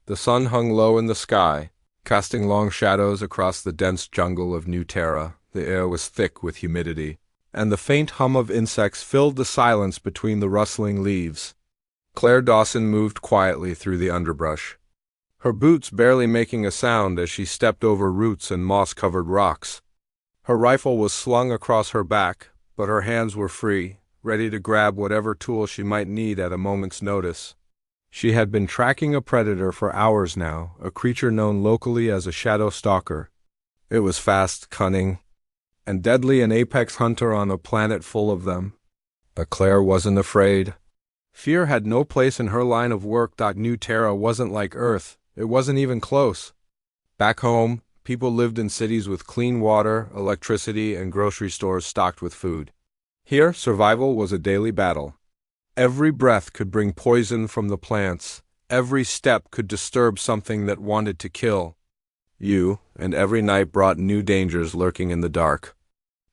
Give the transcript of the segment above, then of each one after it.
The sun hung low in the sky, casting long shadows across the dense jungle of New Terra. The air was thick with humidity, and the faint hum of insects filled the silence between the rustling leaves. Claire Dawson moved quietly through the underbrush, her boots barely making a sound as she stepped over roots and moss-covered rocks. Her rifle was slung across her back, but her hands were free, ready to grab whatever tool she might need at a moment's notice. She had been tracking a predator for hours now, a creature known locally as a shadow stalker. It was fast, cunning, and deadly, an apex hunter on a planet full of them. But Claire wasn't afraid. Fear had no place in her line of work. New Terra wasn't like Earth. It wasn't even close. Back home, people lived in cities with clean water, electricity, and grocery stores stocked with food. Here, survival was a daily battle. Every breath could bring poison from the plants. Every step could disturb something that wanted to kill you, and every night brought new dangers lurking in the dark.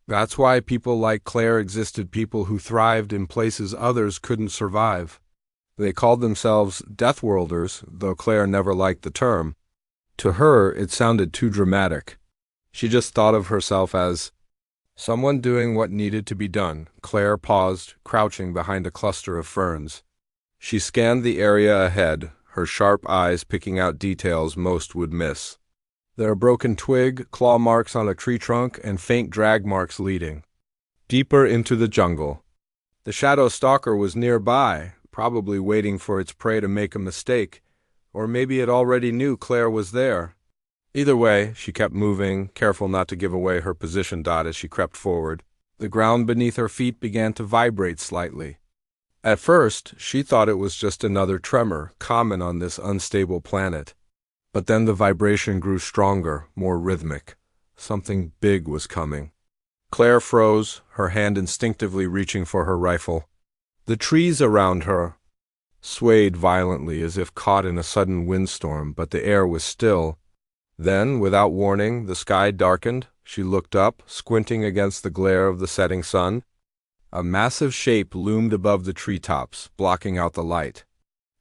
That's why people like Claire existed, people who thrived in places others couldn't survive. They called themselves Deathworlders, though Claire never liked the term. To her, it sounded too dramatic. She just thought of herself as someone doing what needed to be done. Claire paused, crouching behind a cluster of ferns. She scanned the area ahead, her sharp eyes picking out details most would miss. There are broken twig, claw marks on a tree trunk, and faint drag marks leading deeper into the jungle. The shadow stalker was nearby, probably waiting for its prey to make a mistake, or maybe it already knew Claire was there. Either way, she kept moving, careful not to give away her position. As she crept forward, the ground beneath her feet began to vibrate slightly. At first, she thought it was just another tremor, common on this unstable planet. But then the vibration grew stronger, more rhythmic. Something big was coming. Claire froze, her hand instinctively reaching for her rifle. The trees around her swayed violently as if caught in a sudden windstorm, but the air was still. Then, without warning, the sky darkened. She looked up, squinting against the glare of the setting sun. A massive shape loomed above the treetops, blocking out the light.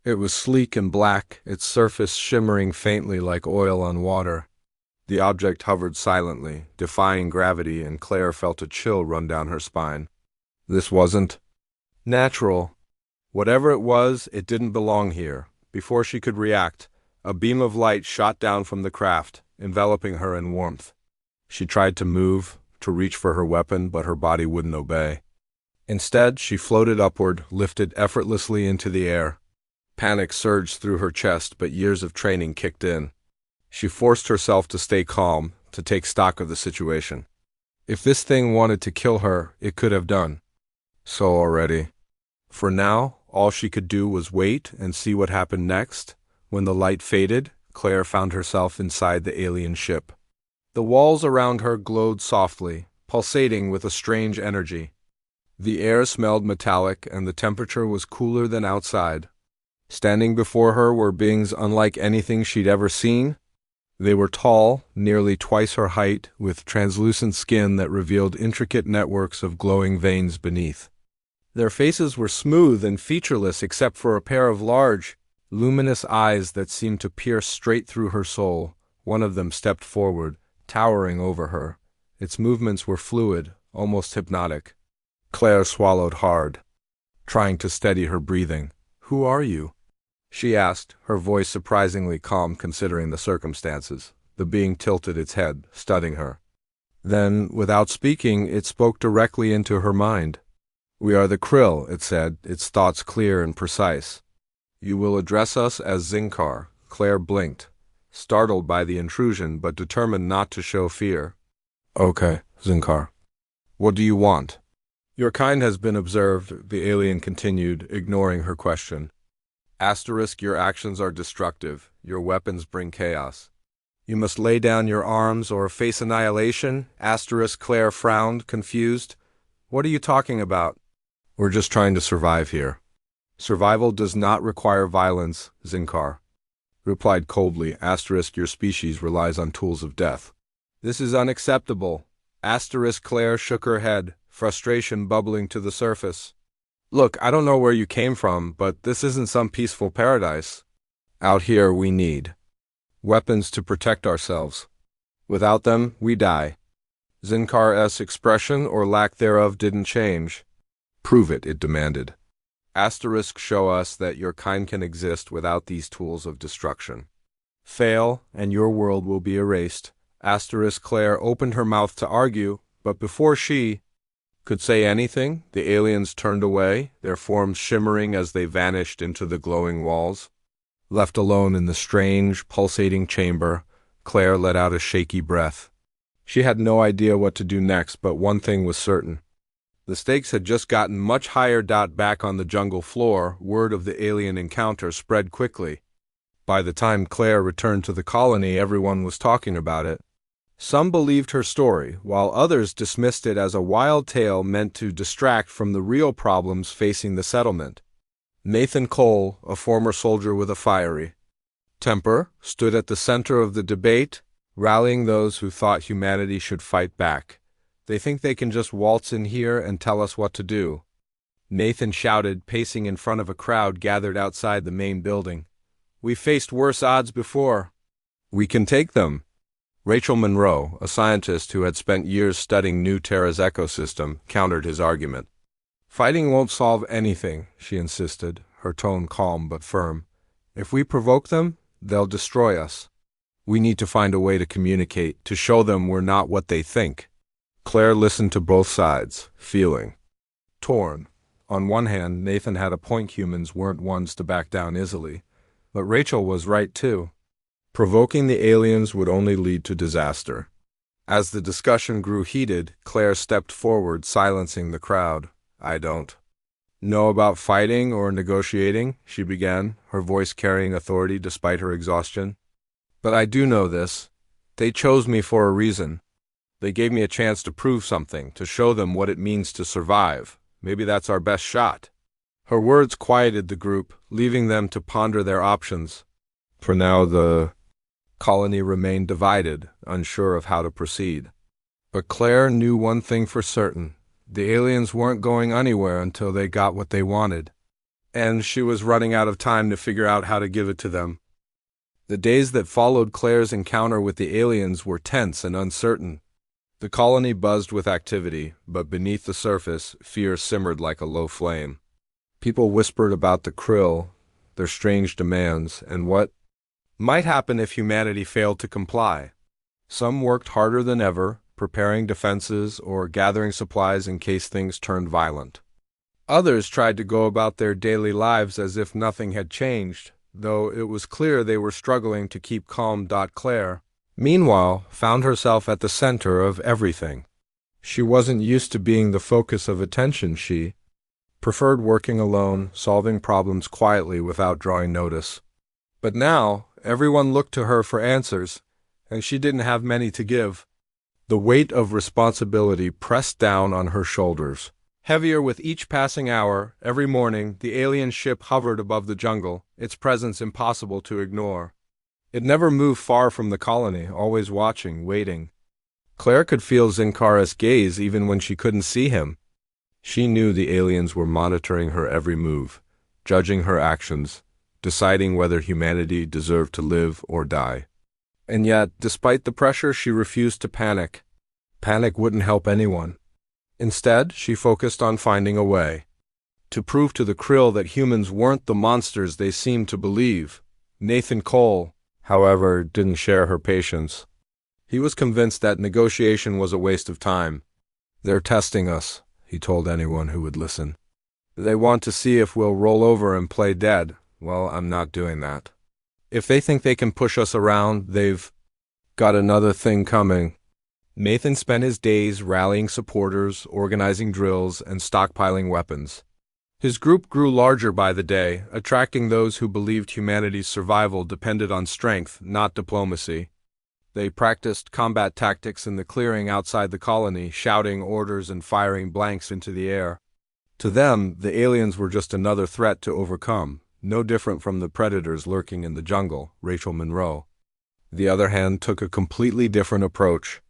It was sleek and black, its surface shimmering faintly like oil on water. The object hovered silently, defying gravity, and Claire felt a chill run down her spine. This wasn't natural. Whatever it was, it didn't belong here. Before she could react, a beam of light shot down from the craft, enveloping her in warmth. She tried to move, to reach for her weapon, but her body wouldn't obey. Instead, she floated upward, lifted effortlessly into the air. Panic surged through her chest, but years of training kicked in. She forced herself to stay calm, to take stock of the situation. If this thing wanted to kill her, it could have done so already. For now, all she could do was wait and see what happened next. When the light faded, Claire found herself inside the alien ship. The walls around her glowed softly, pulsating with a strange energy. The air smelled metallic, and the temperature was cooler than outside. Standing before her were beings unlike anything she'd ever seen. They were tall, nearly twice her height, with translucent skin that revealed intricate networks of glowing veins beneath. Their faces were smooth and featureless except for a pair of large, luminous eyes that seemed to pierce straight through her soul. One of them stepped forward, towering over her. Its movements were fluid, almost hypnotic. Claire swallowed hard, trying to steady her breathing. "Who are you?" she asked, her voice surprisingly calm considering the circumstances. The being tilted its head, studying her. Then, without speaking, it spoke directly into her mind. "We are the Krill," it said, its thoughts clear and precise. "You will address us as Zinkar." Claire blinked, startled by the intrusion but determined not to show fear. "Okay, Zinkar. What do you want?" "Your kind has been observed," the alien continued, ignoring her question. Your actions are destructive. Your weapons bring chaos. You must lay down your arms or face annihilation. Claire frowned, confused. "What are you talking about?" "We're just trying to survive here." "Survival does not require violence," Zinkar replied coldly. Your species relies on tools of death." "This is unacceptable." Claire shook her head, frustration bubbling to the surface. "Look, I don't know where you came from, but this isn't some peaceful paradise." Out here we need weapons to protect ourselves. Without them, we die. Zinkar's expression or lack thereof didn't change. Prove it, it demanded. Asterisks show us that your kind can exist without these tools of destruction. Fail, and your world will be erased. Claire opened her mouth to argue, but before she could say anything, the aliens turned away, their forms shimmering as they vanished into the glowing walls. Left alone in the strange, pulsating chamber, Claire let out a shaky breath. She had no idea what to do next, but one thing was certain. The stakes had just gotten much higher. Back on the jungle floor, word of the alien encounter spread quickly. By the time Claire returned to the colony, everyone was talking about it. Some believed her story, while others dismissed it as a wild tale meant to distract from the real problems facing the settlement. Nathan Cole, a former soldier with a fiery temper, stood at the center of the debate, rallying those who thought humanity should fight back. They think they can just waltz in here and tell us what to do. Nathan shouted, pacing in front of a crowd gathered outside the main building. We faced worse odds before. We can take them. Rachel Monroe, a scientist who had spent years studying New Terra's ecosystem, countered his argument. Fighting won't solve anything, she insisted, her tone calm but firm. If we provoke them, they'll destroy us. We need to find a way to communicate, to show them we're not what they think. Claire listened to both sides, feeling torn. On one hand, Nathan had a point, humans weren't ones to back down easily. But Rachel was right too. Provoking the aliens would only lead to disaster. As the discussion grew heated, Claire stepped forward, silencing the crowd. I don't know about fighting or negotiating, she began, her voice carrying authority despite her exhaustion. But I do know this. They chose me for a reason. They gave me a chance to prove something, to show them what it means to survive. Maybe that's our best shot. Her words quieted the group, leaving them to ponder their options. For now, the colony remained divided, unsure of how to proceed. But Claire knew one thing for certain. The aliens weren't going anywhere until they got what they wanted. And she was running out of time to figure out how to give it to them. The days that followed Claire's encounter with the aliens were tense and uncertain. The colony buzzed with activity, but beneath the surface, fear simmered like a low flame. People whispered about the krill, their strange demands, and what might happen if humanity failed to comply. Some worked harder than ever, preparing defenses or gathering supplies in case things turned violent. Others tried to go about their daily lives as if nothing had changed, though it was clear they were struggling to keep calm. Claire, meanwhile, found herself at the center of everything. She wasn't used to being the focus of attention. She preferred working alone, solving problems quietly without drawing notice. But now, everyone looked to her for answers, and she didn't have many to give. The weight of responsibility pressed down on her shoulders. Heavier with each passing hour, every morning, the alien ship hovered above the jungle, its presence impossible to ignore. It never moved far from the colony, always watching, waiting. Claire could feel Zinkar's gaze even when she couldn't see him. She knew the aliens were monitoring her every move, judging her actions, deciding whether humanity deserved to live or die. And yet, despite the pressure, she refused to panic. Panic wouldn't help anyone. Instead, she focused on finding a way to prove to the krill that humans weren't the monsters they seemed to believe. Nathan Cole, however, didn't share her patience. He was convinced that negotiation was a waste of time. They're testing us, he told anyone who would listen. They want to see if we'll roll over and play dead. Well, I'm not doing that. If they think they can push us around, they've got another thing coming. Nathan spent his days rallying supporters, organizing drills, and stockpiling weapons. His group grew larger by the day, attracting those who believed humanity's survival depended on strength, not diplomacy. They practiced combat tactics in the clearing outside the colony, shouting orders and firing blanks into the air. To them, the aliens were just another threat to overcome, no different from the predators lurking in the jungle. Rachel Monroe, the other hand, took a completely different approach.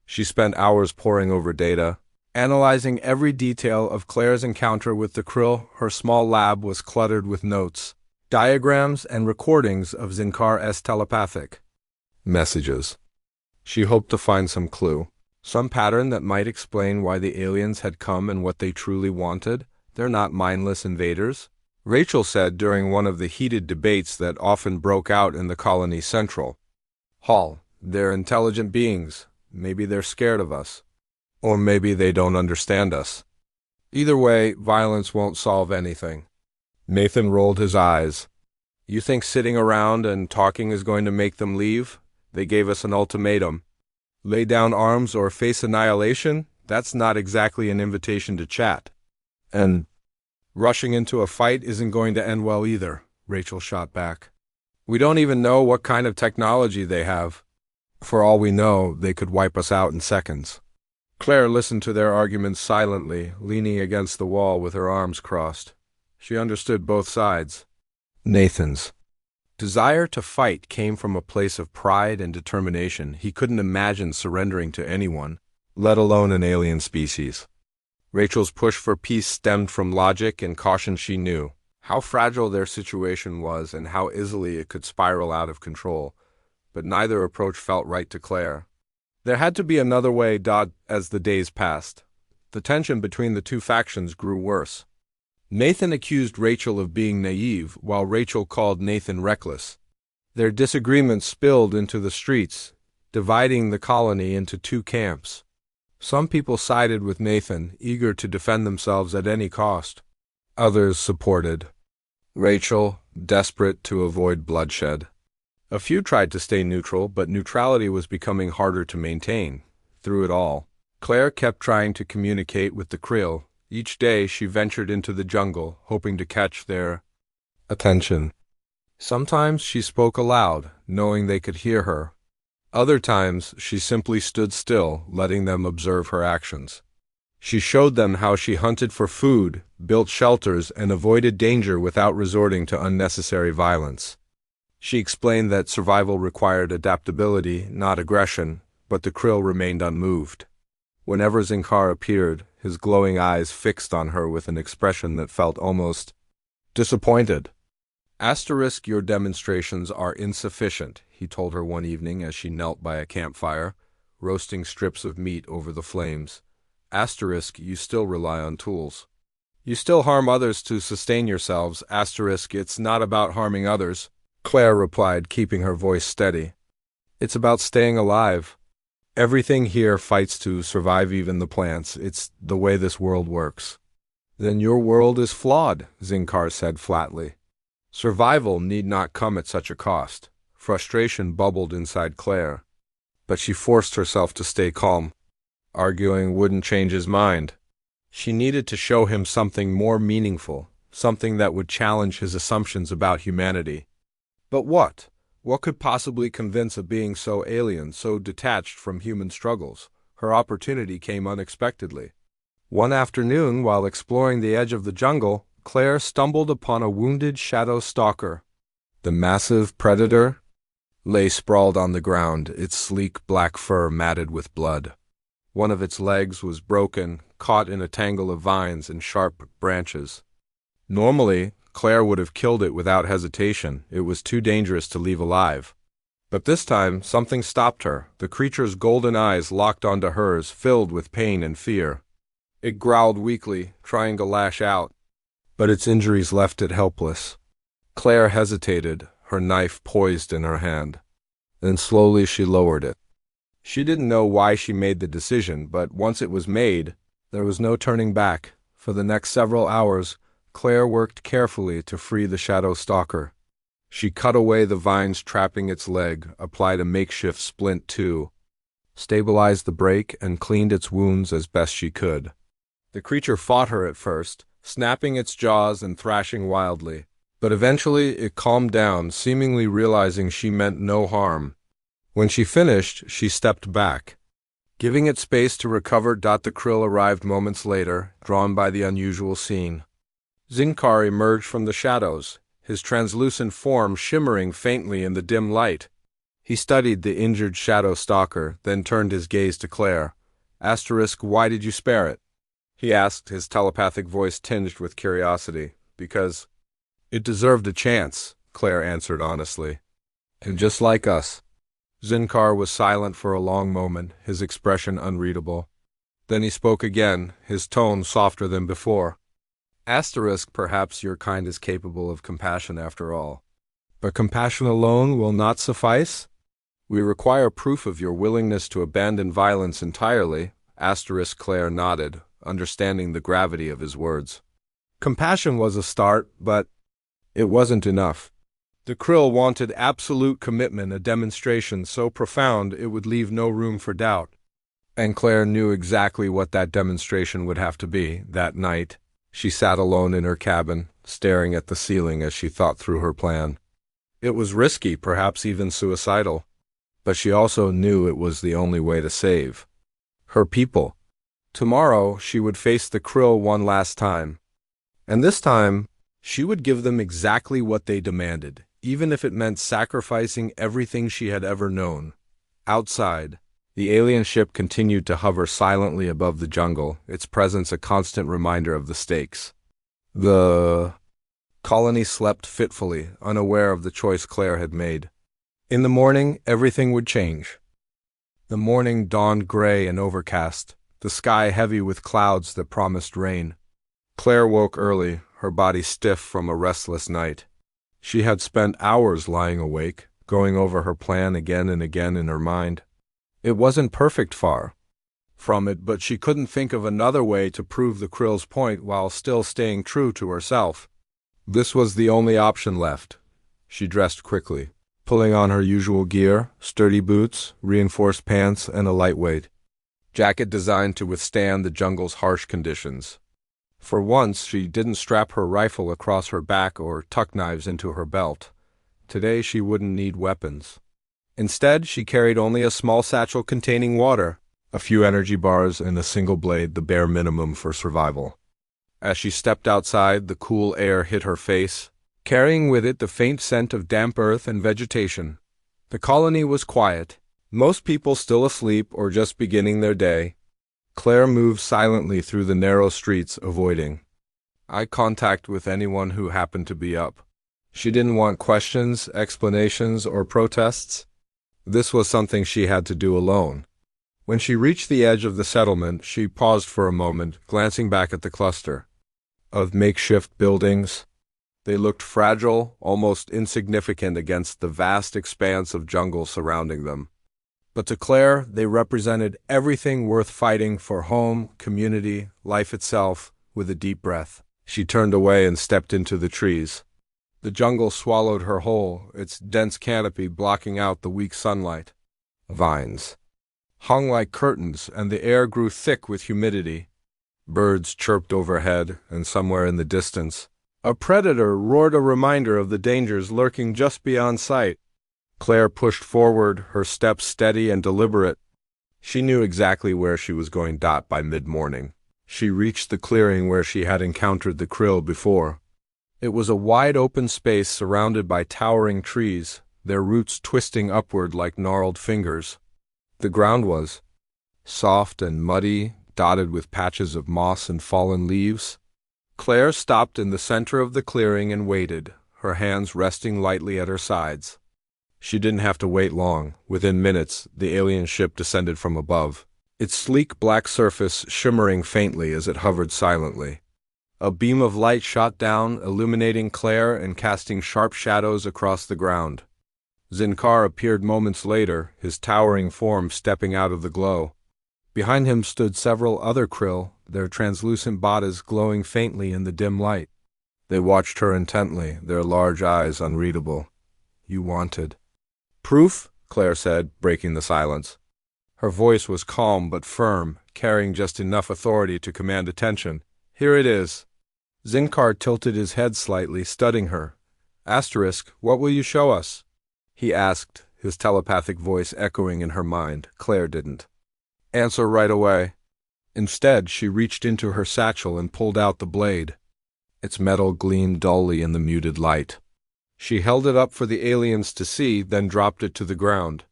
She spent hours poring over data, analyzing every detail of Claire's encounter with the krill. Her small lab was cluttered with notes, diagrams and recordings of Zinkar's telepathic messages. She hoped to find some clue, some pattern that might explain why the aliens had come and what they truly wanted. They're not mindless invaders, Rachel said during one of the heated debates that often broke out in the colony's central hall. They're intelligent beings. Maybe they're scared of us. Or maybe they don't understand us. Either way, violence won't solve anything. Nathan rolled his eyes. You think sitting around and talking is going to make them leave? They gave us an ultimatum. Lay down arms or face annihilation? That's not exactly an invitation to chat. And rushing into a fight isn't going to end well either, Rachel shot back. We don't even know what kind of technology they have. For all we know, they could wipe us out in seconds. Claire listened to their arguments silently, leaning against the wall with her arms crossed. She understood both sides. Nathan's desire to fight came from a place of pride and determination. He couldn't imagine surrendering to anyone, let alone an alien species. Rachel's push for peace stemmed from logic and caution. She knew how fragile their situation was and how easily it could spiral out of control, but neither approach felt right to Claire. There had to be another way. As the days passed, the tension between the two factions grew worse. Nathan accused Rachel of being naive, while Rachel called Nathan reckless. Their disagreements spilled into the streets, dividing the colony into two camps. Some people sided with Nathan, eager to defend themselves at any cost. Others supported Rachel, desperate to avoid bloodshed. A few tried to stay neutral, but neutrality was becoming harder to maintain. Through it all, Claire kept trying to communicate with the Krill. Each day she ventured into the jungle, hoping to catch their attention. Sometimes she spoke aloud, knowing they could hear her. Other times she simply stood still, letting them observe her actions. She showed them how she hunted for food, built shelters, and avoided danger without resorting to unnecessary violence. She explained that survival required adaptability, not aggression, but the Krill remained unmoved. Whenever Zinkar appeared, his glowing eyes fixed on her with an expression that felt almost disappointed. Your demonstrations are insufficient, he told her one evening as she knelt by a campfire, roasting strips of meat over the flames. You still rely on tools. You still harm others to sustain yourselves. It's not about harming others, Claire replied, keeping her voice steady. It's about staying alive. Everything here fights to survive, even the plants. It's the way this world works. Then your world is flawed, Zinkar said flatly. Survival need not come at such a cost. Frustration bubbled inside Claire, but she forced herself to stay calm. Arguing wouldn't change his mind. She needed to show him something more meaningful, something that would challenge his assumptions about humanity. But what? What could possibly convince a being so alien, so detached from human struggles? Her opportunity came unexpectedly. One afternoon, while exploring the edge of the jungle, Claire stumbled upon a wounded shadow stalker. The massive predator lay sprawled on the ground, its sleek black fur matted with blood. One of its legs was broken, caught in a tangle of vines and sharp branches. Normally, Claire would have killed it without hesitation. It was too dangerous to leave alive. But this time, something stopped her. The creature's golden eyes locked onto hers, filled with pain and fear. It growled weakly, trying to lash out, but its injuries left it helpless. Claire hesitated, her knife poised in her hand. Then slowly she lowered it. She didn't know why she made the decision, but once it was made, there was no turning back. For the next several hours, Claire worked carefully to free the shadow stalker. She cut away the vines trapping its leg, applied a makeshift splint too, stabilized the break, and cleaned its wounds as best she could. The creature fought her at first, snapping its jaws and thrashing wildly, but eventually it calmed down, seemingly realizing she meant no harm. When she finished, she stepped back, giving it space to recover. The Krill arrived moments later, drawn by the unusual scene. Zinkar emerged from the shadows, his translucent form shimmering faintly in the dim light. He studied the injured shadow stalker, then turned his gaze to Claire. Why did you spare it? He asked, his telepathic voice tinged with curiosity. Because It deserved a chance, Claire answered honestly. And just like us. Zinkar was silent for a long moment, his expression unreadable. Then he spoke again, his tone softer than before. Asterisk, perhaps your kind is capable of compassion after all. But compassion alone will not suffice? We require proof of your willingness to abandon violence entirely. Asterisk, Claire nodded, understanding the gravity of his words. Compassion was a start, but it wasn't enough. The Krill wanted absolute commitment, a demonstration so profound it would leave no room for doubt. And Claire knew exactly what that demonstration would have to be. That night, she sat alone in her cabin, staring at the ceiling as she thought through her plan. It was risky, perhaps even suicidal, but she also knew it was the only way to save her people. Tomorrow, she would face the Krill one last time. And this time, she would give them exactly what they demanded, even if it meant sacrificing everything she had ever known. Outside, the alien ship continued to hover silently above the jungle, its presence a constant reminder of the stakes. The colony slept fitfully, unaware of the choice Claire had made. In the morning, everything would change. The morning dawned gray and overcast, the sky heavy with clouds that promised rain. Claire woke early, her body stiff from a restless night. She had spent hours lying awake, going over her plan again and again in her mind. It wasn't perfect far from it, but she couldn't think of another way to prove the Krill's point while still staying true to herself. This was the only option left. She dressed quickly, pulling on her usual gear, sturdy boots, reinforced pants, and a lightweight jacket designed to withstand the jungle's harsh conditions. For once, she didn't strap her rifle across her back or tuck knives into her belt. Today, she wouldn't need weapons. Instead, she carried only a small satchel containing water, a few energy bars, and a single blade, the bare minimum for survival. As she stepped outside, the cool air hit her face, carrying with it the faint scent of damp earth and vegetation. The colony was quiet, most people still asleep or just beginning their day. Claire moved silently through the narrow streets, avoiding eye contact with anyone who happened to be up. She didn't want questions, explanations, or protests. This was something she had to do alone. When she reached the edge of the settlement, she paused for a moment, glancing back at the cluster of makeshift buildings. They looked fragile, almost insignificant against the vast expanse of jungle surrounding them. But to Claire, they represented everything worth fighting for: home, community, life itself. With a deep breath, she turned away and stepped into the trees. The jungle swallowed her whole, its dense canopy blocking out the weak sunlight. Vines hung like curtains, and the air grew thick with humidity. Birds chirped overhead, and somewhere in the distance, a predator roared, a reminder of the dangers lurking just beyond sight. Claire pushed forward, her steps steady and deliberate. She knew exactly where she was going. By mid-morning, she reached the clearing where she had encountered the Krill before. It was a wide-open space surrounded by towering trees, their roots twisting upward like gnarled fingers. The ground was soft and muddy, dotted with patches of moss and fallen leaves. Claire stopped in the center of the clearing and waited, her hands resting lightly at her sides. She didn't have to wait long. Within minutes, the alien ship descended from above, its sleek black surface shimmering faintly as it hovered silently. A beam of light shot down, illuminating Claire and casting sharp shadows across the ground. Zinkar appeared moments later, his towering form stepping out of the glow. Behind him stood several other Krill, their translucent bodies glowing faintly in the dim light. They watched her intently, their large eyes unreadable. "You wanted proof?" Claire said, breaking the silence. Her voice was calm but firm, carrying just enough authority to command attention. "Here it is." Zinkar tilted his head slightly, studying her. Asterisk, what will you show us?" he asked, his telepathic voice echoing in her mind. Claire didn't answer right away. Instead, she reached into her satchel and pulled out the blade. Its metal gleamed dully in the muted light. She held it up for the aliens to see, then dropped it to the ground.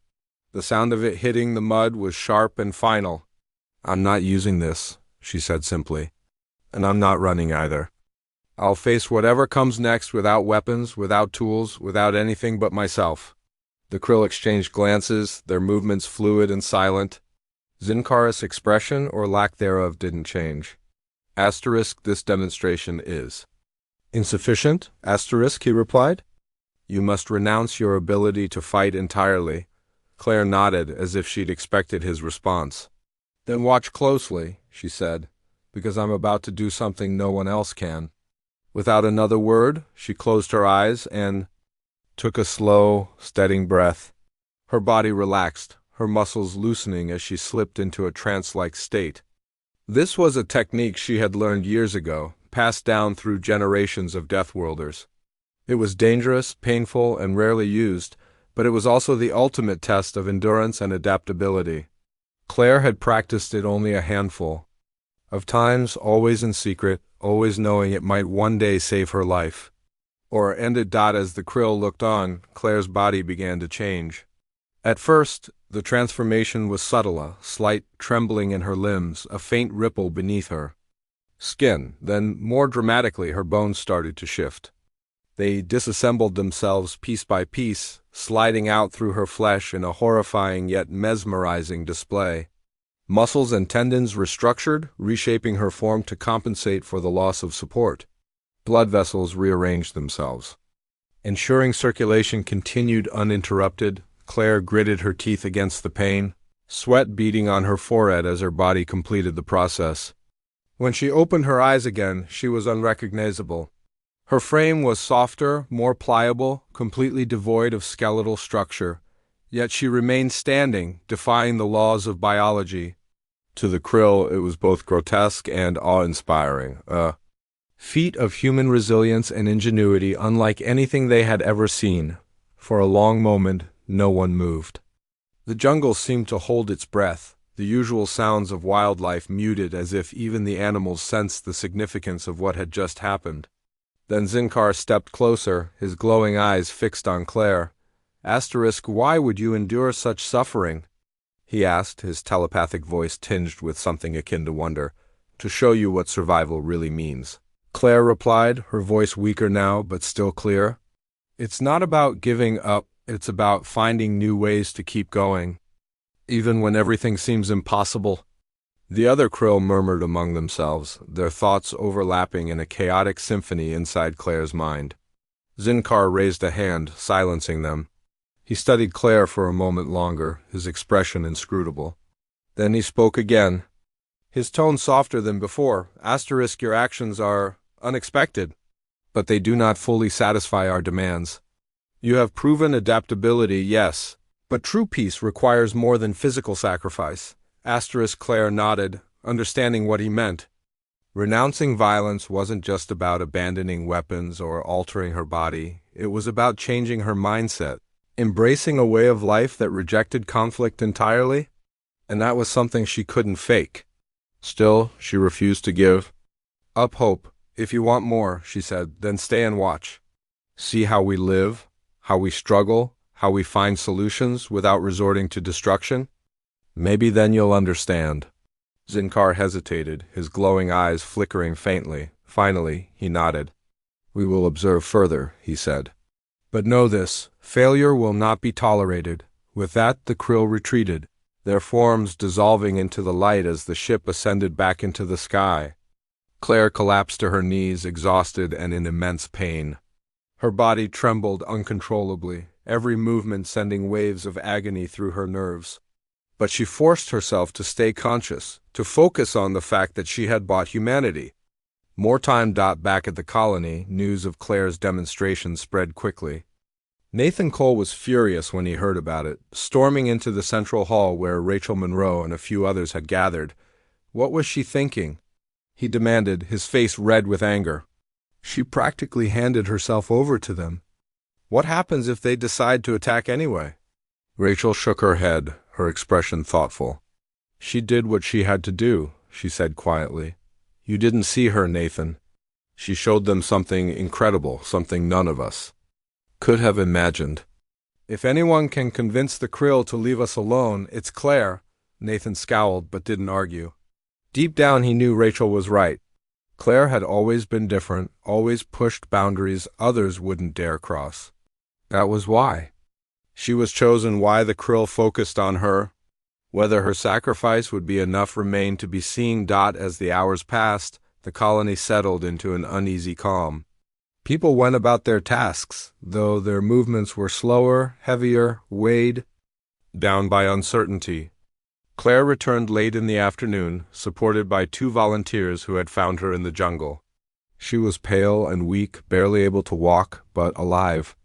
The sound of it hitting the mud was sharp and final. "I'm not using this," she said simply. "And I'm not running either." I'll face whatever comes next without weapons, without tools, without anything but myself. The Krill exchanged glances, their movements fluid and silent. Zinkaris' expression, or lack thereof, didn't change. Asterisk, this demonstration is insufficient? Asterisk, he replied. You must renounce your ability to fight entirely. Claire nodded as if she'd expected his response. Then watch closely, she said, because I'm about to do something no one else can. Without another word, she closed her eyes and took a slow, steadying breath. Her body relaxed, her muscles loosening as she slipped into a trance-like state. This was a technique she had learned years ago, passed down through generations of Deathworlders. It was dangerous, painful, and rarely used, but it was also the ultimate test of endurance and adaptability. Claire had practiced it only a handful of times, always in secret, always knowing it might one day save her life. Or end it. As the Krill looked on, Claire's body began to change. At first, the transformation was subtle, a slight trembling in her limbs, a faint ripple beneath her skin. Then, more dramatically, her bones started to shift. They disassembled themselves piece by piece, sliding out through her flesh in a horrifying yet mesmerizing display. Muscles and tendons restructured, reshaping her form to compensate for the loss of support. Blood vessels rearranged themselves. Ensuring circulation continued uninterrupted, Claire gritted her teeth against the pain, sweat beading on her forehead as her body completed the process. When she opened her eyes again, she was unrecognizable. Her frame was softer, more pliable, completely devoid of skeletal structure, yet she remained standing, defying the laws of biology. To the Krill, it was both grotesque and awe-inspiring, a feat of human resilience and ingenuity unlike anything they had ever seen. For a long moment, no one moved. The jungle seemed to hold its breath, the usual sounds of wildlife muted as if even the animals sensed the significance of what had just happened. Then Zinkar stepped closer, his glowing eyes fixed on Claire. Asterisk, why would you endure such suffering? He asked, his telepathic voice tinged with something akin to wonder. To show you what survival really means. Claire replied, her voice weaker now, but still clear. It's not about giving up, it's about finding new ways to keep going, even when everything seems impossible. The other Krill murmured among themselves, their thoughts overlapping in a chaotic symphony inside Claire's mind. Zinkar raised a hand, silencing them. He studied Claire for a moment longer, his expression inscrutable. Then he spoke again, his tone softer than before. Asterisk, your actions are unexpected, but they do not fully satisfy our demands. You have proven adaptability, yes, but true peace requires more than physical sacrifice. Asterisk, Claire nodded, understanding what he meant. Renouncing violence wasn't just about abandoning weapons or altering her body. It was about changing her mindset, embracing a way of life that rejected conflict entirely, and that was something she couldn't fake. Still, she refused to give up hope. If you want more, she said, then stay and watch. See how we live, how we struggle, how we find solutions without resorting to destruction. Maybe then you'll understand. Zinkar hesitated, his glowing eyes flickering faintly. Finally, he nodded. We will observe further, he said. But know this, failure will not be tolerated. With that, the Krill retreated, their forms dissolving into the light as the ship ascended back into the sky. Claire collapsed to her knees, exhausted and in immense pain. Her body trembled uncontrollably, every movement sending waves of agony through her nerves. But she forced herself to stay conscious, to focus on the fact that she had bought humanity. More time. Back at the colony, news of Claire's demonstration spread quickly. Nathan Cole was furious when he heard about it, storming into the central hall where Rachel Monroe and a few others had gathered. What was she thinking? He demanded, his face red with anger. She practically handed herself over to them. What happens if they decide to attack anyway? Rachel shook her head, her expression thoughtful. She did what she had to do, she said quietly. You didn't see her, Nathan. She showed them something incredible, something none of us could have imagined. If anyone can convince the Krill to leave us alone, it's Claire. Nathan scowled but didn't argue. Deep down he knew Rachel was right. Claire had always been different, always pushed boundaries others wouldn't dare cross. That was why. She was chosen, why the Krill focused on her. Whether her sacrifice would be enough remained to be seen. As the hours passed, the colony settled into an uneasy calm. People went about their tasks, though their movements were slower, heavier, weighed down by uncertainty. Claire returned late in the afternoon, supported by 2 volunteers who had found her in the jungle. She was pale and weak, barely able to walk, but alive.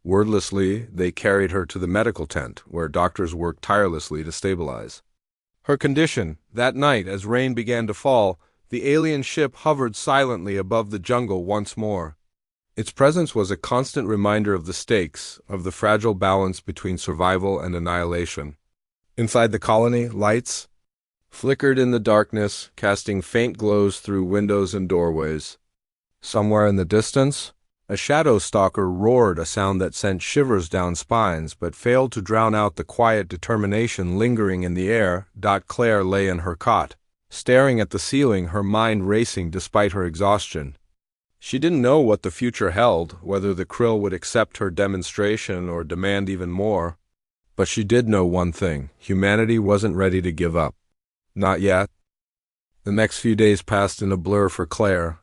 Wordlessly, they carried her to the medical tent, where doctors worked tirelessly to stabilize her condition. That night, as rain began to fall, the alien ship hovered silently above the jungle once more. Its presence was a constant reminder of the stakes, of the fragile balance between survival and annihilation. Inside the colony, lights flickered in the darkness, casting faint glows through windows and doorways. Somewhere in the distance, a shadow stalker roared, a sound that sent shivers down spines but failed to drown out the quiet determination lingering in the air. Claire lay in her cot, staring at the ceiling, her mind racing despite her exhaustion. She didn't know what the future held, whether the Krill would accept her demonstration or demand even more. But she did know one thing: humanity wasn't ready to give up. Not yet. The next few days passed in a blur for Claire.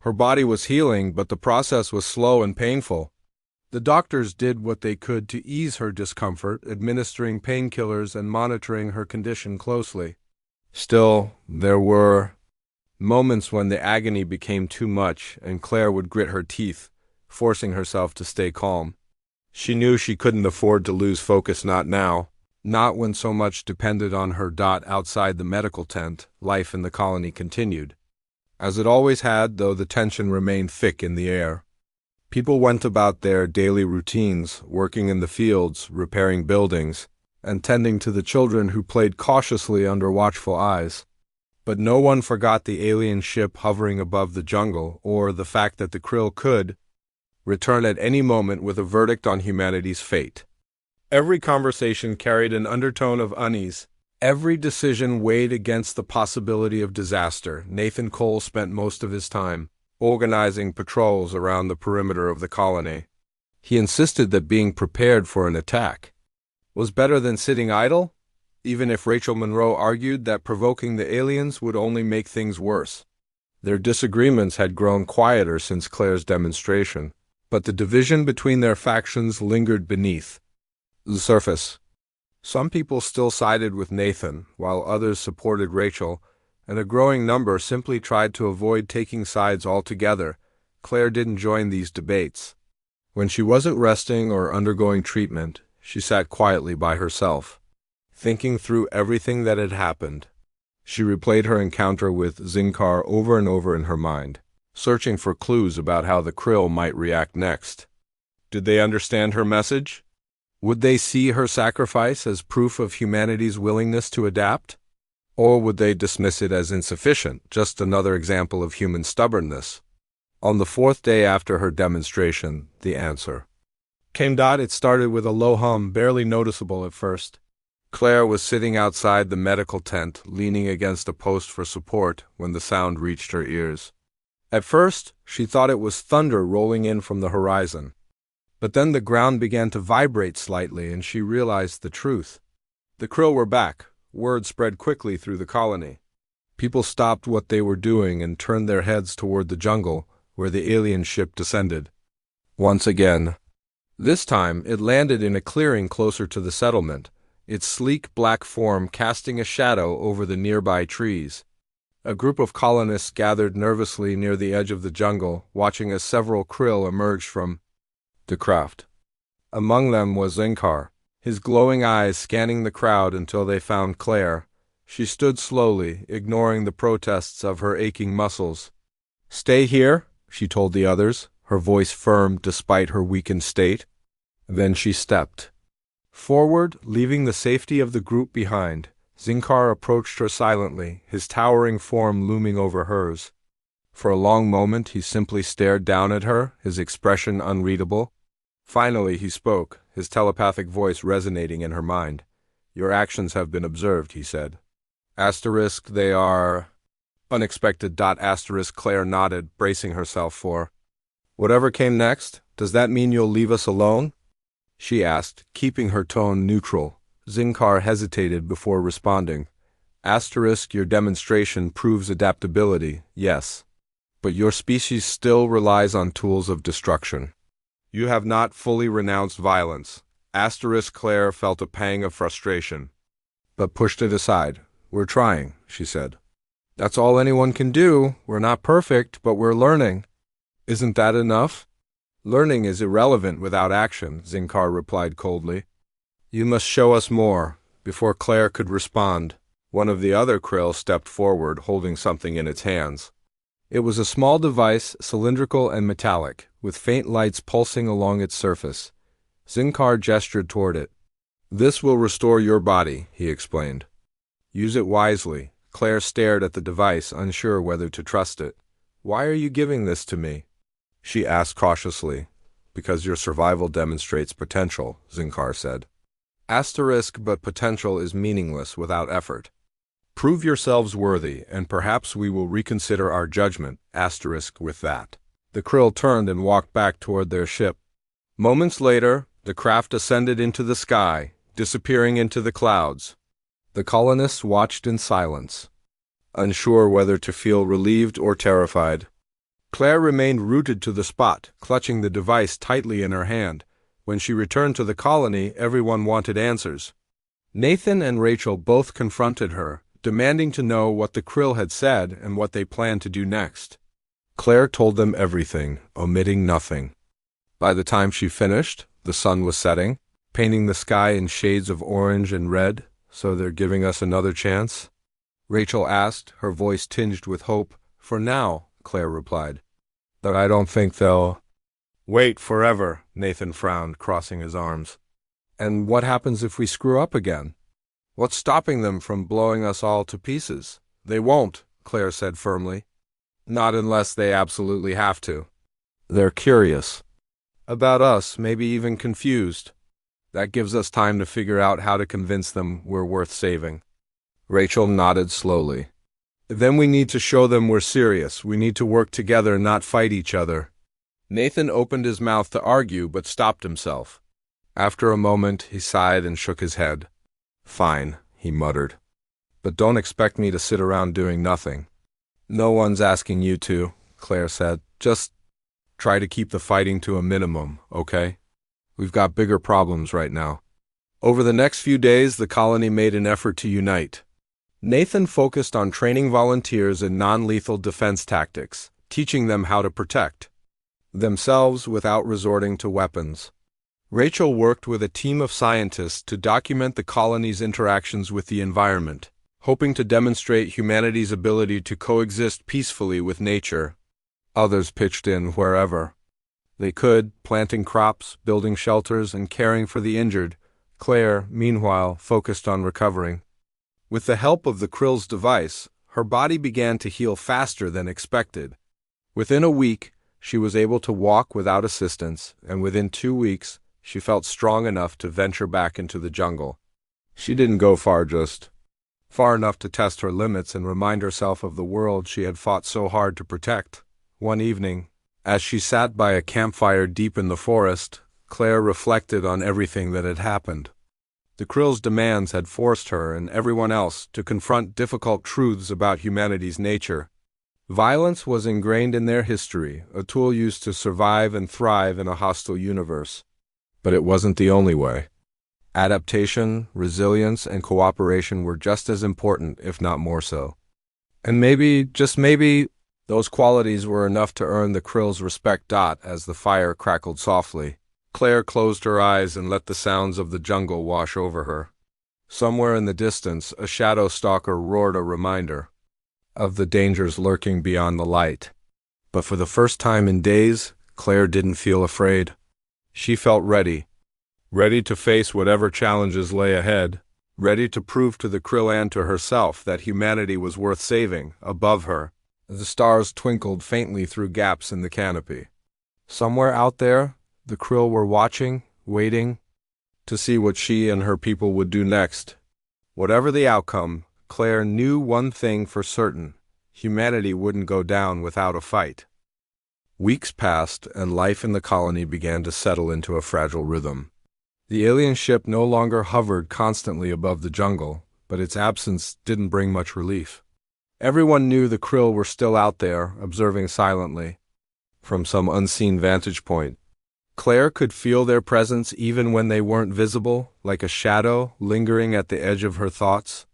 Her body was healing, but the process was slow and painful. The doctors did what they could to ease her discomfort, administering painkillers and monitoring her condition closely. Still, there were moments when the agony became too much, and Claire would grit her teeth, forcing herself to stay calm. She knew she couldn't afford to lose focus, not now, not when so much depended on her. Outside the medical tent, life in the colony continued, as it always had, though the tension remained thick in the air. People went about their daily routines, working in the fields, repairing buildings, and tending to the children who played cautiously under watchful eyes. But no one forgot the alien ship hovering above the jungle, or the fact that the Krill could return at any moment with a verdict on humanity's fate. Every conversation carried an undertone of unease. Every decision weighed against the possibility of disaster. Nathan Cole spent most of his time organizing patrols around the perimeter of the colony. He insisted that being prepared for an attack was better than sitting idle, even if Rachel Monroe argued that provoking the aliens would only make things worse. Their disagreements had grown quieter since Claire's demonstration, but the division between their factions lingered beneath the surface. Some people still sided with Nathan, while others supported Rachel, and a growing number simply tried to avoid taking sides altogether. Claire didn't join these debates. When she wasn't resting or undergoing treatment, she sat quietly by herself, thinking through everything that had happened. She replayed her encounter with Zinkar over and over in her mind, searching for clues about how the Krill might react next. Did they understand her message? Would they see her sacrifice as proof of humanity's willingness to adapt? Or would they dismiss it as insufficient, just another example of human stubbornness? On the 4th day after her demonstration, the answer came. It started with a low hum, barely noticeable at first. Claire was sitting outside the medical tent, leaning against a post for support, when the sound reached her ears. At first, she thought it was thunder rolling in from the horizon. But then the ground began to vibrate slightly, and she realized the truth. The Krill were back. Word spread quickly through the colony. People stopped what they were doing and turned their heads toward the jungle, where the alien ship descended. Once again. This time, it landed in a clearing closer to the settlement, its sleek black form casting a shadow over the nearby trees. A group of colonists gathered nervously near the edge of the jungle, watching as several Krill emerged from the craft. Among them was Zinkar, his glowing eyes scanning the crowd until they found Claire. She stood slowly, ignoring the protests of her aching muscles. "Stay here," she told the others, her voice firm despite her weakened state. Then she stepped forward, leaving the safety of the group behind. Zinkar approached her silently, his towering form looming over hers. For a long moment he simply stared down at her, his expression unreadable. Finally he spoke, his telepathic voice resonating in her mind. "Your actions have been observed," he said. Asterisk, they are Unexpected. Asterisk Claire nodded, bracing herself for whatever came next. Does that mean you'll leave us alone? She asked, keeping her tone neutral. Zinkar hesitated before responding. Asterisk, your demonstration proves adaptability, yes. But your species still relies on tools of destruction. You have not fully renounced violence. Asterisk Claire felt a pang of frustration, but pushed it aside. We're trying, she said. That's all anyone can do. We're not perfect, but we're learning. Isn't that enough? Learning is irrelevant without action, Zinkar replied coldly. You must show us more. Before Claire could respond, one of the other krill stepped forward, holding something in its hands. It was a small device, cylindrical and metallic, with faint lights pulsing along its surface. Zinkar gestured toward it. This will restore your body, he explained. Use it wisely. Claire stared at the device, unsure whether to trust it. Why are you giving this to me? She asked cautiously. Because your survival demonstrates potential, Zinkar said. Asterisk, but potential is meaningless without effort. Prove yourselves worthy, and perhaps we will reconsider our judgment, asterisk with that. The krill turned and walked back toward their ship. Moments later, the craft ascended into the sky, disappearing into the clouds. The colonists watched in silence, unsure whether to feel relieved or terrified. Claire remained rooted to the spot, clutching the device tightly in her hand. When she returned to the colony, everyone wanted answers. Nathan and Rachel both confronted her, demanding to know what the krill had said and what they planned to do next. Claire told them everything, omitting nothing. By the time she finished, the sun was setting, painting the sky in shades of orange and red. So they're giving us another chance? Rachel asked, her voice tinged with hope. For now, Claire replied. But I don't think they'll wait forever, Nathan frowned, crossing his arms. And what happens if we screw up again? What's stopping them from blowing us all to pieces? They won't, Claire said firmly. Not unless they absolutely have to. They're curious. About us, maybe even confused. That gives us time to figure out how to convince them we're worth saving. Rachel nodded slowly. Then we need to show them we're serious. We need to work together, not fight each other. Nathan opened his mouth to argue, but stopped himself. After a moment, he sighed and shook his head. Fine, he muttered. But don't expect me to sit around doing nothing. No one's asking you to, Claire said. Just try to keep the fighting to a minimum, okay? We've got bigger problems right now. Over the next few days, the colony made an effort to unite. Nathan focused on training volunteers in non-lethal defense tactics, teaching them how to protect themselves without resorting to weapons. Rachel worked with a team of scientists to document the colony's interactions with the environment, hoping to demonstrate humanity's ability to coexist peacefully with nature. Others pitched in wherever they could, planting crops, building shelters, and caring for the injured. Claire, meanwhile, focused on recovering. With the help of the krill's device, her body began to heal faster than expected. Within a week, she was able to walk without assistance, and within 2 weeks, she felt strong enough to venture back into the jungle. She didn't go far, just far enough to test her limits and remind herself of the world she had fought so hard to protect. One evening, as she sat by a campfire deep in the forest, Claire reflected on everything that had happened. The krill's demands had forced her and everyone else to confront difficult truths about humanity's nature. Violence was ingrained in their history, a tool used to survive and thrive in a hostile universe. But it wasn't the only way. Adaptation, resilience, and cooperation were just as important, if not more so. And maybe, just maybe, those qualities were enough to earn the krill's respect. As the fire crackled softly, Claire closed her eyes and let the sounds of the jungle wash over her. Somewhere in the distance, a shadow stalker roared a reminder of the dangers lurking beyond the light. But for the first time in days, Claire didn't feel afraid. She felt ready to face whatever challenges lay ahead, ready to prove to the krill and to herself that humanity was worth saving. Above her, the stars twinkled faintly through gaps in the canopy. Somewhere out there, the krill were watching, waiting, to see what she and her people would do next. Whatever the outcome, Claire knew one thing for certain. humanity wouldn't go down without a fight. Weeks passed, and life in the colony began to settle into a fragile rhythm. The alien ship no longer hovered constantly above the jungle, but its absence didn't bring much relief. Everyone knew the krill were still out there, observing silently. From some unseen vantage point, Claire could feel their presence even when they weren't visible, like a shadow lingering at the edge of her thoughts.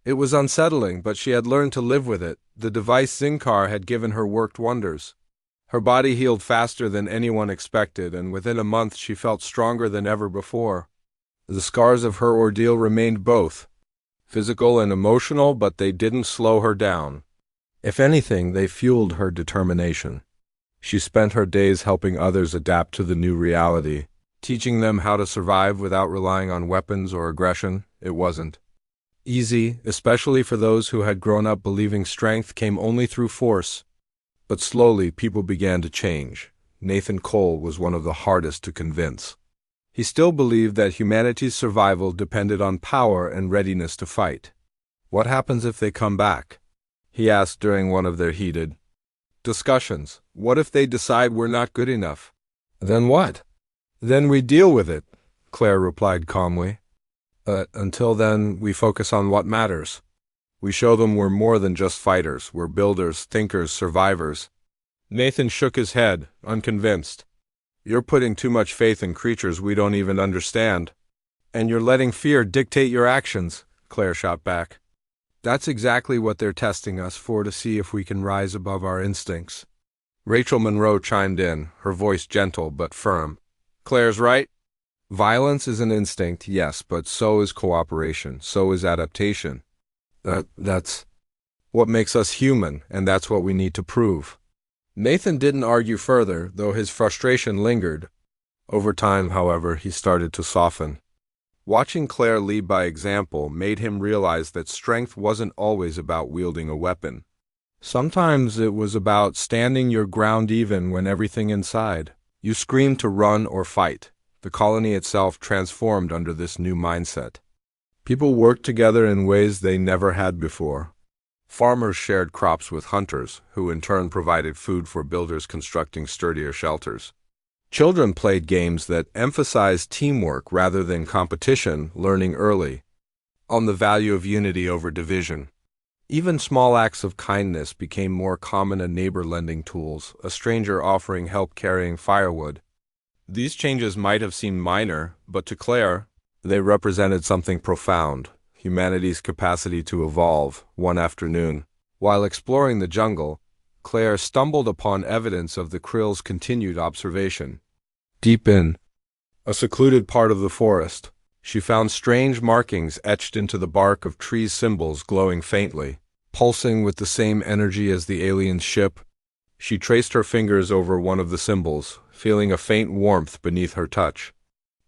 It was unsettling, but she had learned to live with it. The device Zinkar had given her worked wonders. Her body healed faster than anyone expected, and within a month she felt stronger than ever before. The scars of her ordeal remained both physical and emotional, but they didn't slow her down. If anything, they fueled her determination. She spent her days helping others adapt to the new reality, teaching them how to survive without relying on weapons or aggression. It wasn't easy, especially for those who had grown up believing strength came only through force. But slowly, people began to change. Nathan Cole was one of the hardest to convince. He still believed that humanity's survival depended on power and readiness to fight. "What happens if they come back?" he asked during one of their heated discussions. "What if they decide we're not good enough?" "Then what?" "Then we deal with it," Claire replied calmly. Until then, we focus on what matters. We show them we're more than just fighters. We're builders, thinkers, survivors." Nathan shook his head, unconvinced. "You're putting too much faith in creatures we don't even understand. And you're letting fear dictate your actions," Claire shot back. "That's exactly what they're testing us for, to see if we can rise above our instincts." Rachel Monroe chimed in, her voice gentle but firm. "Claire's right. Violence is an instinct, yes, but so is cooperation, so is adaptation. That's what makes us human, and that's what we need to prove." Nathan didn't argue further, though his frustration lingered. Over time, however, he started to soften. Watching Claire lead by example made him realize that strength wasn't always about wielding a weapon. Sometimes it was about standing your ground even when everything inside you screamed to run or fight. The colony itself transformed under this new mindset. People worked together in ways they never had before. Farmers shared crops with hunters, who in turn provided food for builders constructing sturdier shelters. Children played games that emphasized teamwork rather than competition, learning early on the value of unity over division. Even small acts of kindness became more common, a neighbor lending tools, a stranger offering help carrying firewood. These changes might have seemed minor, but to Claire, they represented something profound: humanity's capacity to evolve. One afternoon, while exploring the jungle, Claire stumbled upon evidence of the krill's continued observation. Deep in a secluded part of the forest, she found strange markings etched into the bark of trees, symbols glowing faintly, pulsing with the same energy as the alien ship. She traced her fingers over one of the symbols, feeling a faint warmth beneath her touch.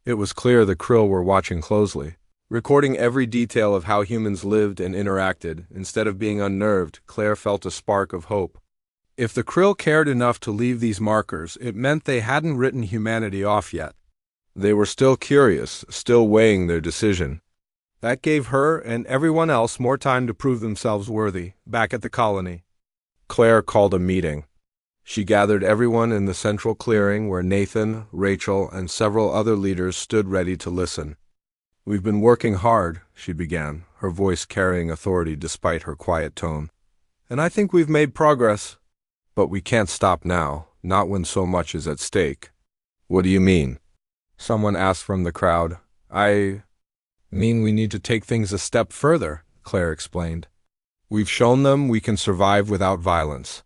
It was clear the krill were watching closely, recording every detail of how humans lived and interacted. Instead of being unnerved, Claire felt a spark of hope. If the krill cared enough to leave these markers, it meant they hadn't written humanity off yet. They were still curious, still weighing their decision. That gave her and everyone else more time to prove themselves worthy. Back at the colony, Claire called a meeting. She gathered everyone in the central clearing where Nathan, Rachel, and several other leaders stood ready to listen. "We've been working hard," she began, her voice carrying authority despite her quiet tone. "And I think we've made progress. But we can't stop now, not when so much is at stake." "What do you mean?" someone asked from the crowd. "I mean we need to take things a step further," Claire explained. "We've shown them we can survive without violence.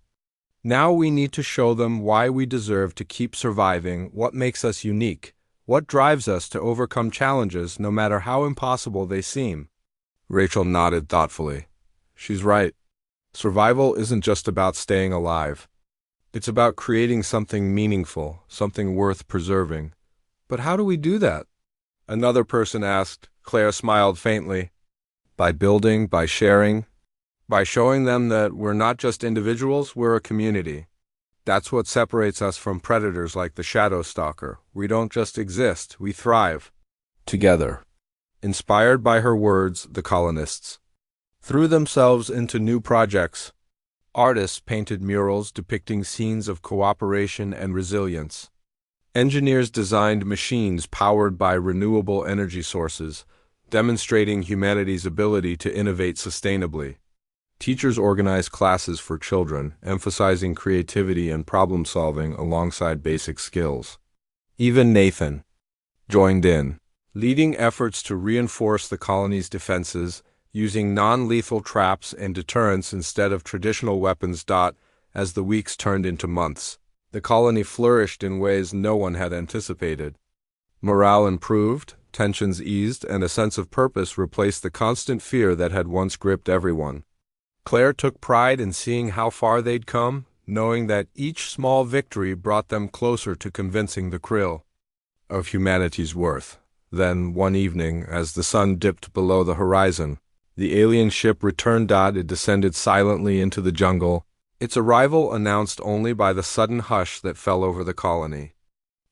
Now we need to show them why we deserve to keep surviving, what makes us unique, what drives us to overcome challenges no matter how impossible they seem." Rachel nodded thoughtfully. "She's right. Survival isn't just about staying alive. It's about creating something meaningful, something worth preserving." "But how do we do that?" another person asked. Claire smiled faintly. "By building, by sharing, by showing them that we're not just individuals, we're a community. That's what separates us from predators like the Shadow Stalker. We don't just exist, we thrive together." Inspired by her words, the colonists threw themselves into new projects. Artists painted murals depicting scenes of cooperation and resilience. Engineers designed machines powered by renewable energy sources, demonstrating humanity's ability to innovate sustainably. Teachers organized classes for children, emphasizing creativity and problem-solving alongside basic skills. Even Nathan joined in, leading efforts to reinforce the colony's defenses, using non-lethal traps and deterrents instead of traditional weapons. As the weeks turned into months, the colony flourished in ways no one had anticipated. Morale improved, tensions eased, and a sense of purpose replaced the constant fear that had once gripped everyone. Claire took pride in seeing how far they'd come, knowing that each small victory brought them closer to convincing the Krill of humanity's worth. Then, one evening, as the sun dipped below the horizon, the alien ship returned. It descended silently into the jungle, its arrival announced only by the sudden hush that fell over the colony.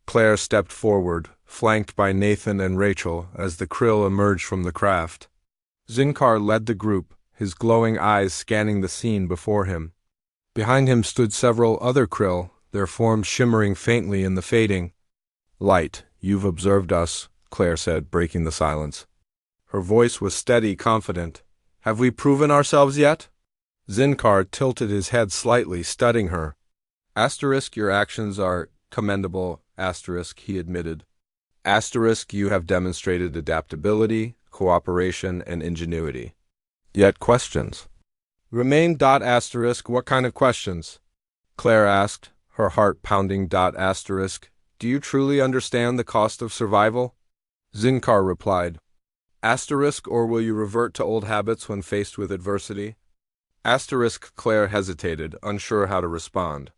Claire stepped forward, flanked by Nathan and Rachel, as the Krill emerged from the craft. Zinkar led the group, his glowing eyes scanning the scene before him. Behind him stood several other Krill, their forms shimmering faintly in the fading light. "You've observed us," Claire said, breaking the silence. Her voice was steady, confident. "Have we proven ourselves yet?" Zinkar tilted his head slightly, studying her. Your actions are commendable, he admitted. You have demonstrated adaptability, cooperation, and ingenuity. Yet questions remain. What kind of questions? Claire asked, her heart pounding. Do you truly understand the cost of survival? Zinkar replied. Or will you revert to old habits when faced with adversity? Claire hesitated, unsure how to respond.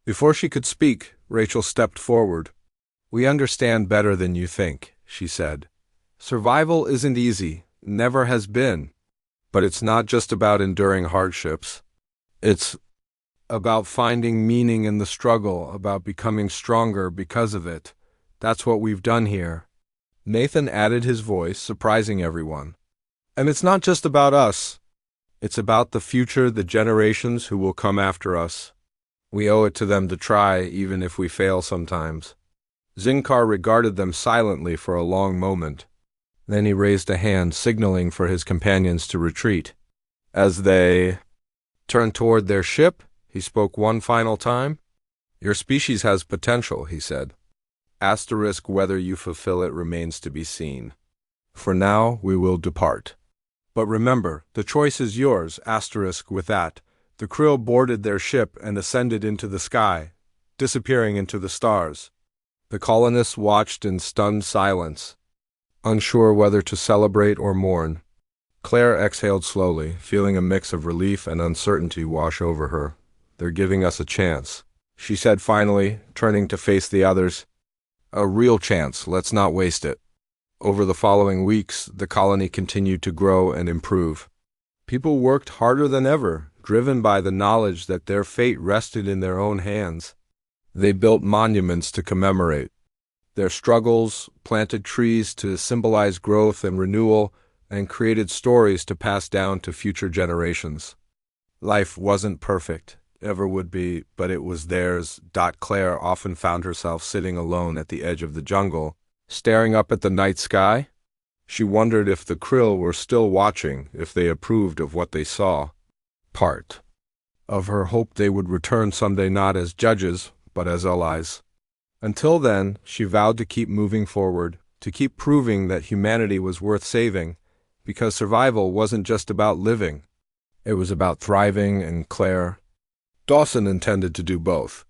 Before she could speak, Rachel stepped forward. We understand better than you think, she said. Survival isn't easy, never has been. But it's not just about enduring hardships. It's about finding meaning in the struggle, about becoming stronger because of it. That's what we've done here. Nathan added his voice, surprising everyone. And it's not just about us. It's about the future, the generations who will come after us. We owe it to them to try, even if we fail sometimes. Zinkar regarded them silently for a long moment. Then he raised a hand, signaling for his companions to retreat. As they turned toward their ship, he spoke one final time. Your species has potential, he said. Whether you fulfill it remains to be seen. For now, we will depart. But remember, the choice is yours. With that, the Krill boarded their ship and ascended into the sky, disappearing into the stars. The colonists watched in stunned silence, unsure whether to celebrate or mourn. Claire exhaled slowly, feeling a mix of relief and uncertainty wash over her. They're giving us a chance, she said finally, turning to face the others. A real chance, let's not waste it. Over the following weeks, the colony continued to grow and improve. People worked harder than ever, driven by the knowledge that their fate rested in their own hands. They built monuments to commemorate their struggles, planted trees to symbolize growth and renewal, and created stories to pass down to future generations. Life wasn't perfect, ever would be, but it was theirs. Claire often found herself sitting alone at the edge of the jungle, staring up at the night sky. She wondered if the Krill were still watching, if they approved of what they saw. Part of her hoped they would return someday, not as judges, but as allies. Until then, she vowed to keep moving forward, to keep proving that humanity was worth saving, because survival wasn't just about living. It was about thriving, and Claire Dawson intended to do both.